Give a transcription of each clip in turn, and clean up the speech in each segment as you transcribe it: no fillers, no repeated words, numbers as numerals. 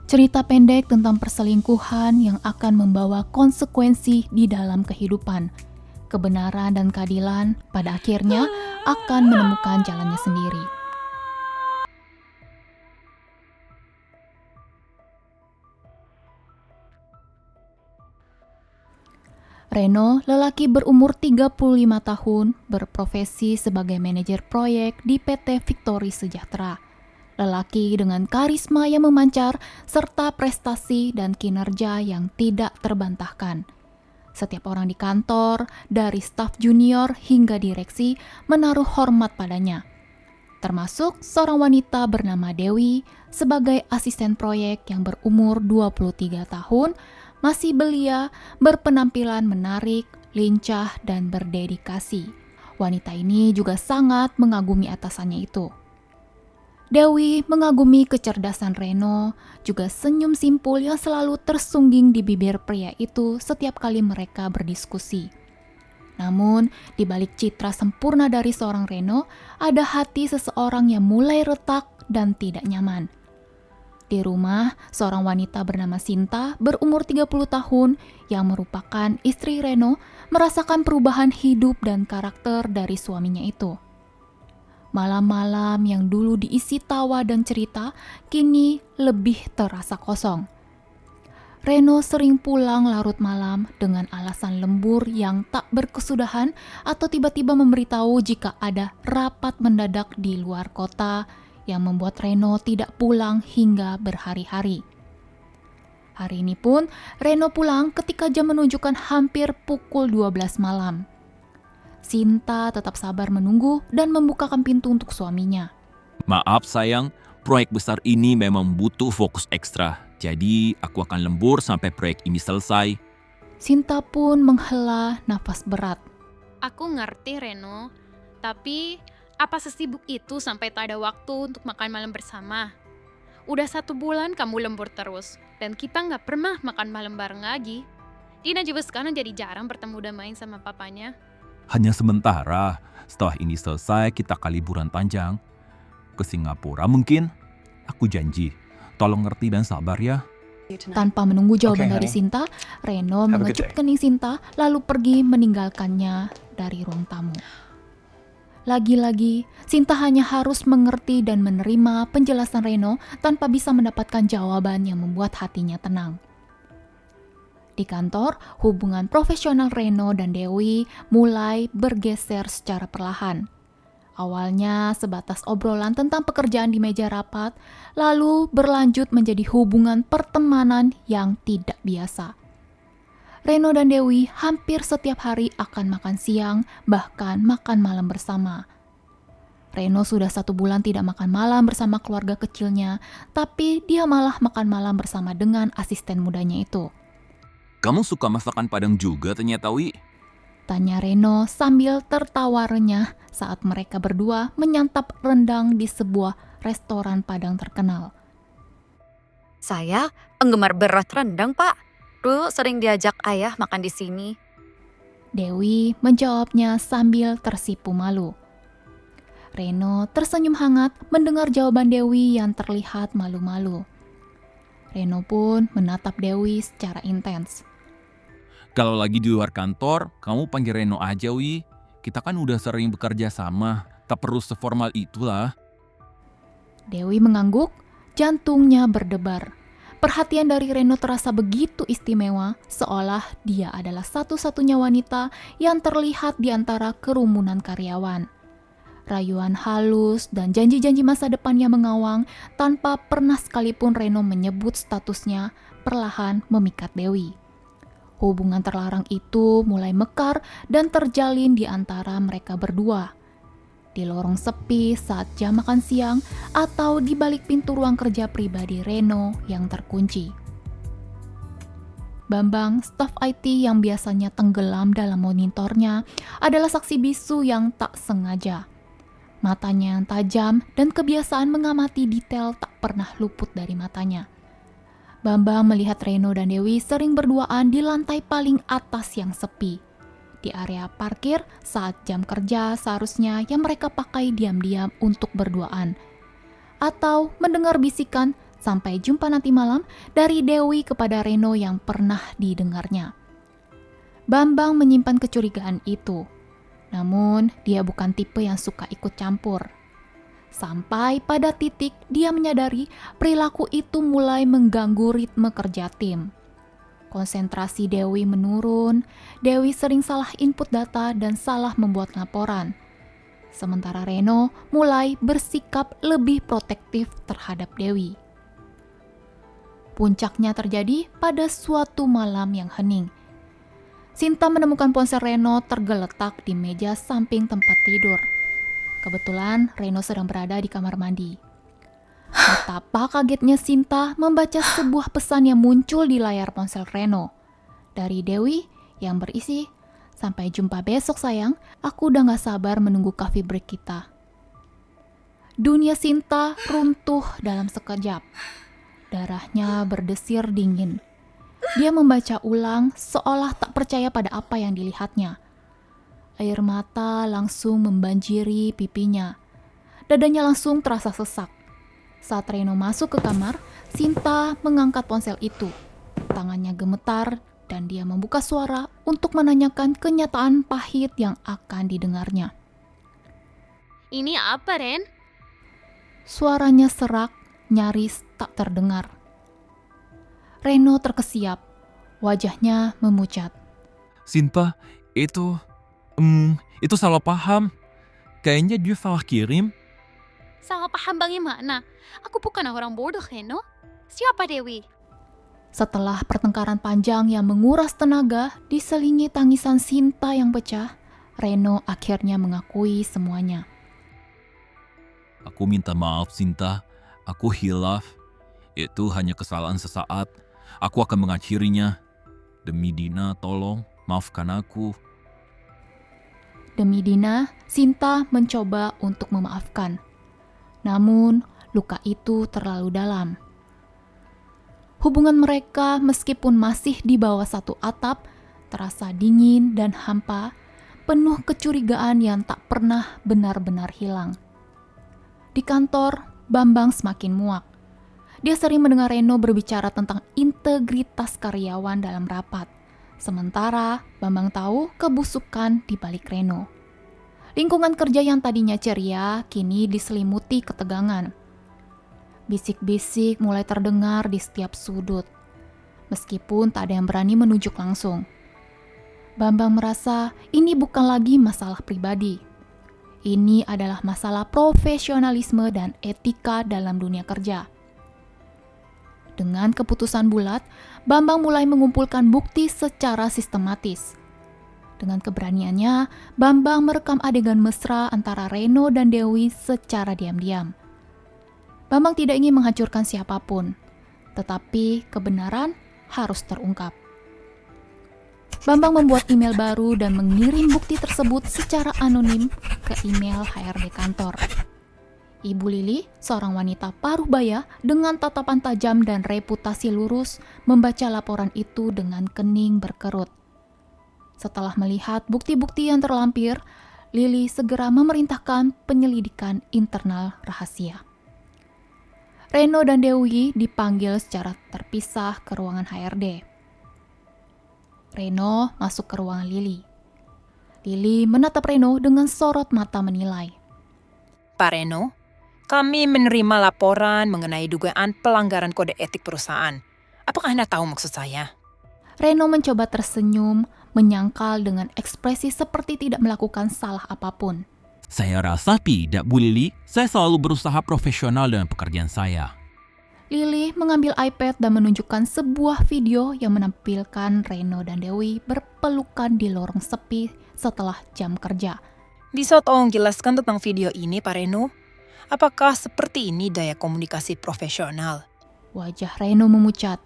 Cerita pendek tentang perselingkuhan yang akan membawa konsekuensi di dalam kehidupan. Kebenaran dan keadilan pada akhirnya akan menemukan jalannya sendiri. Reno, lelaki berumur 35 tahun, berprofesi sebagai manajer proyek di PT Victory Sejahtera. Lelaki dengan karisma yang memancar serta prestasi dan kinerja yang tidak terbantahkan. Setiap orang di kantor, dari staf junior hingga direksi, menaruh hormat padanya. Termasuk seorang wanita bernama Dewi sebagai asisten proyek yang berumur 23 tahun, masih belia, berpenampilan menarik, lincah, dan berdedikasi. Wanita ini juga sangat mengagumi atasannya itu. Dewi mengagumi kecerdasan Reno, juga senyum simpul yang selalu tersungging di bibir pria itu setiap kali mereka berdiskusi. Namun, di balik citra sempurna dari seorang Reno, ada hati seseorang yang mulai retak dan tidak nyaman. Di rumah, seorang wanita bernama Sinta berumur 30 tahun yang merupakan istri Reno merasakan perubahan hidup dan karakter dari suaminya itu. Malam-malam yang dulu diisi tawa dan cerita, kini lebih terasa kosong. Reno sering pulang larut malam dengan alasan lembur yang tak berkesudahan atau tiba-tiba memberitahu jika ada rapat mendadak di luar kota yang membuat Reno tidak pulang hingga berhari-hari. Hari ini pun Reno pulang ketika jam menunjukkan hampir pukul 12 malam. Sinta tetap sabar menunggu dan membukakan pintu untuk suaminya. Maaf sayang, proyek besar ini memang butuh fokus ekstra. Jadi aku akan lembur sampai proyek ini selesai. Sinta pun menghela nafas berat. Aku ngerti Reno, tapi apa sesibuk itu sampai tak ada waktu untuk makan malam bersama? Udah 1 bulan kamu lembur terus, dan kita nggak pernah makan malam bareng lagi. Dina juga sekarang jadi jarang bertemu dan main sama papanya. Hanya sementara, setelah ini selesai kita akan liburan panjang. Ke Singapura mungkin? Aku janji, tolong ngerti dan sabar ya. Tanpa menunggu jawaban Okay, dari honey. Sinta, Reno Have a good mengecup day. kening Sinta lalu pergi meninggalkannya dari ruang tamu. Lagi-lagi, Sinta hanya harus mengerti dan menerima penjelasan Reno tanpa bisa mendapatkan jawaban yang membuat hatinya tenang. Di kantor, hubungan profesional Reno dan Dewi mulai bergeser secara perlahan. Awalnya sebatas obrolan tentang pekerjaan di meja rapat, lalu berlanjut menjadi hubungan pertemanan yang tidak biasa. Reno dan Dewi hampir setiap hari akan makan siang, bahkan makan malam bersama. Reno sudah 1 bulan tidak makan malam bersama keluarga kecilnya, tapi dia malah makan malam bersama dengan asisten mudanya itu. Kamu suka masakan Padang juga ternyata, Wi? Tanya Reno sambil tertawa renyah saat mereka berdua menyantap rendang di sebuah restoran Padang terkenal. Saya penggemar berat rendang, Pak. Dulu sering diajak ayah makan di sini. Dewi menjawabnya sambil tersipu malu. Reno tersenyum hangat mendengar jawaban Dewi yang terlihat malu-malu. Reno pun menatap Dewi secara intens. Kalau lagi di luar kantor, kamu panggil Reno aja, Wi. Kita kan udah sering bekerja sama, tak perlu seformal itulah. Dewi mengangguk, jantungnya berdebar. Perhatian dari Reno terasa begitu istimewa, seolah dia adalah satu-satunya wanita yang terlihat di antara kerumunan karyawan. Rayuan halus dan janji-janji masa depan yang mengawang tanpa pernah sekalipun Reno menyebut statusnya perlahan memikat Dewi. Hubungan terlarang itu mulai mekar dan terjalin di antara mereka berdua. Di lorong sepi saat jam makan siang atau di balik pintu ruang kerja pribadi Reno yang terkunci. Bambang, staf IT yang biasanya tenggelam dalam monitornya, adalah saksi bisu yang tak sengaja. Matanya yang tajam dan kebiasaan mengamati detail tak pernah luput dari matanya. Bambang melihat Reno dan Dewi sering berduaan di lantai paling atas yang sepi. Di area parkir saat jam kerja seharusnya yang mereka pakai diam-diam untuk berduaan. Atau mendengar bisikan Sampai jumpa nanti malam dari Dewi kepada Reno yang pernah didengarnya. Bambang menyimpan kecurigaan itu. Namun, dia bukan tipe yang suka ikut campur. Sampai pada titik dia menyadari perilaku itu mulai mengganggu ritme kerja tim. Konsentrasi Dewi menurun, Dewi sering salah input data dan salah membuat laporan. Sementara Reno mulai bersikap lebih protektif terhadap Dewi. Puncaknya terjadi pada suatu malam yang hening. Sinta menemukan ponsel Reno tergeletak di meja samping tempat tidur. Kebetulan Reno sedang berada di kamar mandi. Betapa kagetnya Sinta membaca sebuah pesan yang muncul di layar ponsel Reno. Dari Dewi yang berisi, "Sampai jumpa besok sayang, aku udah gak sabar menunggu coffee break kita." Dunia Sinta runtuh dalam sekejap. Darahnya berdesir dingin. Dia membaca ulang seolah tak percaya pada apa yang dilihatnya. Air mata langsung membanjiri pipinya. Dadanya langsung terasa sesak. Saat Reno masuk ke kamar, Sinta mengangkat ponsel itu. Tangannya gemetar dan dia membuka suara untuk menanyakan kenyataan pahit yang akan didengarnya. Ini apa, Ren? Suaranya serak, nyaris tak terdengar. Reno terkesiap, wajahnya memucat. Sinta, itu salah paham. Kayaknya dia salah kirim. Salah paham bagaimana? Aku bukan orang bodoh, Reno. Siapa Dewi? Setelah pertengkaran panjang yang menguras tenaga, diselingi tangisan Sinta yang pecah, Reno akhirnya mengakui semuanya. Aku minta maaf, Sinta. Aku hilaf. Itu hanya kesalahan sesaat. Aku akan mengakhirinya. Demi Dina, tolong maafkan aku. Demi Dina, Sinta mencoba untuk memaafkan. Namun, luka itu terlalu dalam. Hubungan mereka meskipun masih di bawah satu atap, terasa dingin dan hampa, penuh kecurigaan yang tak pernah benar-benar hilang. Di kantor, Bambang semakin muak. Dia sering mendengar Reno berbicara tentang integritas karyawan dalam rapat. Sementara Bambang tahu kebusukan di balik Reno. Lingkungan kerja yang tadinya ceria kini diselimuti ketegangan. Bisik-bisik mulai terdengar di setiap sudut. Meskipun tak ada yang berani menunjuk langsung. Bambang merasa ini bukan lagi masalah pribadi. Ini adalah masalah profesionalisme dan etika dalam dunia kerja. Dengan keputusan bulat, Bambang mulai mengumpulkan bukti secara sistematis. Dengan keberaniannya, Bambang merekam adegan mesra antara Reno dan Dewi secara diam-diam. Bambang tidak ingin menghancurkan siapapun, tetapi kebenaran harus terungkap. Bambang membuat email baru dan mengirim bukti tersebut secara anonim ke email HRD kantor. Ibu Lili, seorang wanita paruh baya dengan tatapan tajam dan reputasi lurus, membaca laporan itu dengan kening berkerut. Setelah melihat bukti-bukti yang terlampir, Lili segera memerintahkan penyelidikan internal rahasia. Reno dan Dewi dipanggil secara terpisah ke ruangan HRD. Reno masuk ke ruangan Lili. Lili menatap Reno dengan sorot mata menilai. Pak Reno, kami menerima laporan mengenai dugaan pelanggaran kode etik perusahaan. Apakah Anda tahu maksud saya? Reno mencoba tersenyum, menyangkal dengan ekspresi seperti tidak melakukan salah apapun. Saya rasa tidak, Bu Lili. Saya selalu berusaha profesional dalam pekerjaan saya. Lili mengambil iPad dan menunjukkan sebuah video yang menampilkan Reno dan Dewi berpelukan di lorong sepi setelah jam kerja. Bisa tolong jelaskan tentang video ini, Pak Reno? Apakah seperti ini daya komunikasi profesional? Wajah Reno memucat.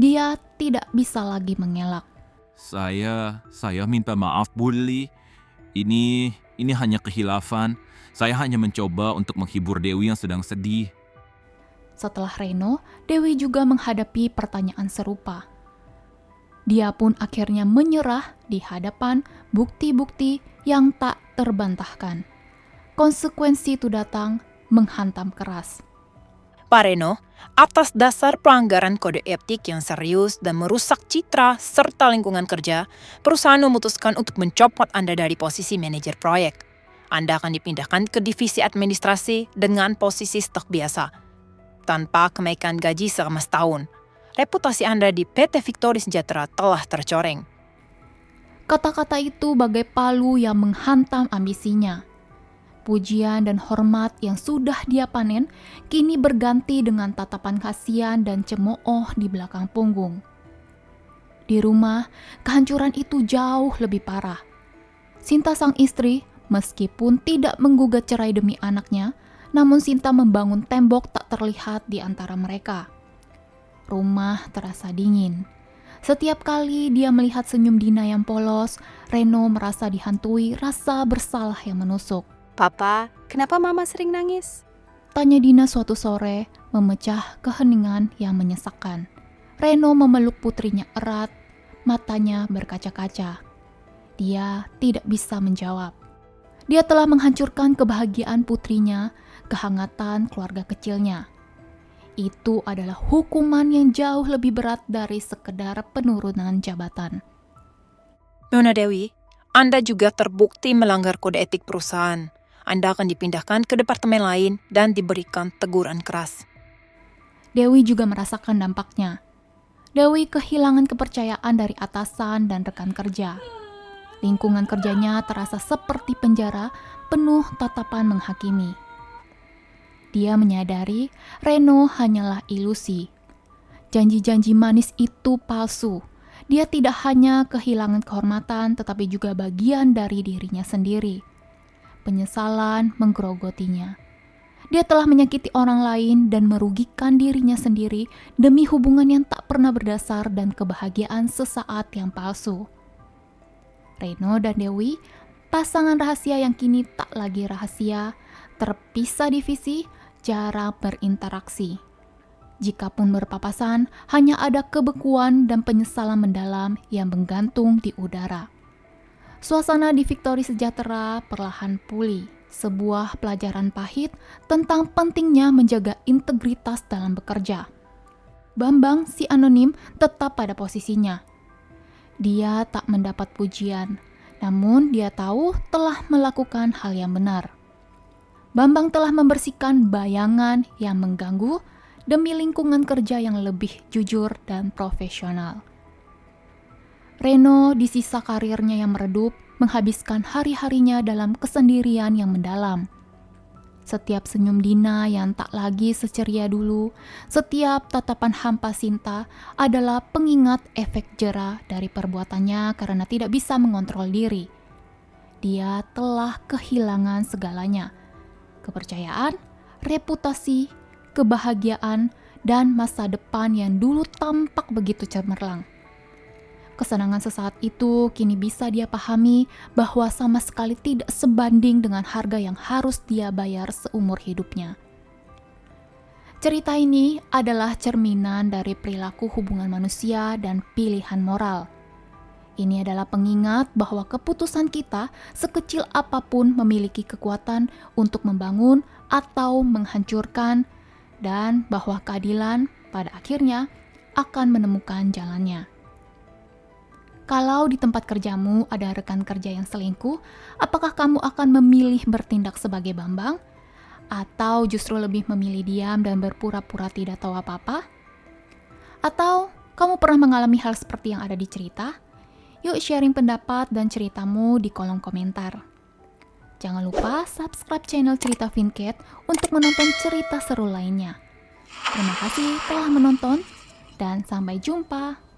Dia tidak bisa lagi mengelak. Saya minta maaf, Bu Lili. Ini hanya kehilafan. Saya hanya mencoba untuk menghibur Dewi yang sedang sedih. Setelah Reno, Dewi juga menghadapi pertanyaan serupa. Dia pun akhirnya menyerah di hadapan bukti-bukti yang tak terbantahkan. Konsekuensi itu datang menghantam keras. Pak Reno, atas dasar pelanggaran kode etik yang serius dan merusak citra serta lingkungan kerja, perusahaan memutuskan untuk mencopot Anda dari posisi manajer proyek. Anda akan dipindahkan ke divisi administrasi dengan posisi stok biasa, tanpa kenaikan gaji selama setahun. Reputasi Anda di PT Victory Sejahtera telah tercoreng. Kata-kata itu bagai palu yang menghantam ambisinya. Pujian dan hormat yang sudah dia panen kini berganti dengan tatapan kasihan dan cemooh di belakang punggung. Di rumah, kehancuran itu jauh lebih parah. Sinta sang istri, meskipun tidak menggugat cerai demi anaknya, namun Sinta membangun tembok tak terlihat di antara mereka. Rumah terasa dingin. Setiap kali dia melihat senyum Dina yang polos, Reno merasa dihantui rasa bersalah yang menusuk. Papa, kenapa Mama sering nangis? Tanya Dina suatu sore, memecah keheningan yang menyesakkan. Reno memeluk putrinya erat, matanya berkaca-kaca. Dia tidak bisa menjawab. Dia telah menghancurkan kebahagiaan putrinya, kehangatan keluarga kecilnya. Itu adalah hukuman yang jauh lebih berat dari sekedar penurunan jabatan. Nona Dewi, Anda juga terbukti melanggar kode etik perusahaan. Anda akan dipindahkan ke departemen lain dan diberikan teguran keras. Dewi juga merasakan dampaknya. Dewi kehilangan kepercayaan dari atasan dan rekan kerja. Lingkungan kerjanya terasa seperti penjara, penuh tatapan menghakimi. Dia menyadari Reno hanyalah ilusi. Janji-janji manis itu palsu. Dia tidak hanya kehilangan kehormatan, tetapi juga bagian dari dirinya sendiri. Penyesalan menggerogotinya. Dia telah menyakiti orang lain dan merugikan dirinya sendiri demi hubungan yang tak pernah berdasar dan kebahagiaan sesaat yang palsu. Reno dan Dewi, pasangan rahasia yang kini tak lagi rahasia, terpisah divisi, jarang berinteraksi. Jikapun berpapasan, hanya ada kebekuan dan penyesalan mendalam yang menggantung di udara. Suasana di Victory Sejahtera perlahan pulih, sebuah pelajaran pahit tentang pentingnya menjaga integritas dalam bekerja. Bambang, si anonim, tetap pada posisinya. Dia tak mendapat pujian, namun dia tahu telah melakukan hal yang benar. Bambang telah membersihkan bayangan yang mengganggu demi lingkungan kerja yang lebih jujur dan profesional. Reno di sisa karirnya yang meredup menghabiskan hari-harinya dalam kesendirian yang mendalam. Setiap senyum Dina yang tak lagi seceria dulu, setiap tatapan hampa Sinta adalah pengingat efek jera dari perbuatannya karena tidak bisa mengontrol diri. Dia telah kehilangan segalanya. Kepercayaan, reputasi, kebahagiaan, dan masa depan yang dulu tampak begitu cemerlang. Kesenangan sesaat itu kini bisa dia pahami bahwa sama sekali tidak sebanding dengan harga yang harus dia bayar seumur hidupnya. Cerita ini adalah cerminan dari perilaku hubungan manusia dan pilihan moral. Ini adalah pengingat bahwa keputusan kita sekecil apapun memiliki kekuatan untuk membangun atau menghancurkan, dan bahwa keadilan pada akhirnya akan menemukan jalannya. Kalau di tempat kerjamu ada rekan kerja yang selingkuh, apakah kamu akan memilih bertindak sebagai Bambang? Atau justru lebih memilih diam dan berpura-pura tidak tahu apa-apa? Atau kamu pernah mengalami hal seperti yang ada di cerita? Yuk sharing pendapat dan ceritamu di kolom komentar. Jangan lupa subscribe channel Cerita Vincat untuk menonton cerita seru lainnya. Terima kasih telah menonton dan sampai jumpa.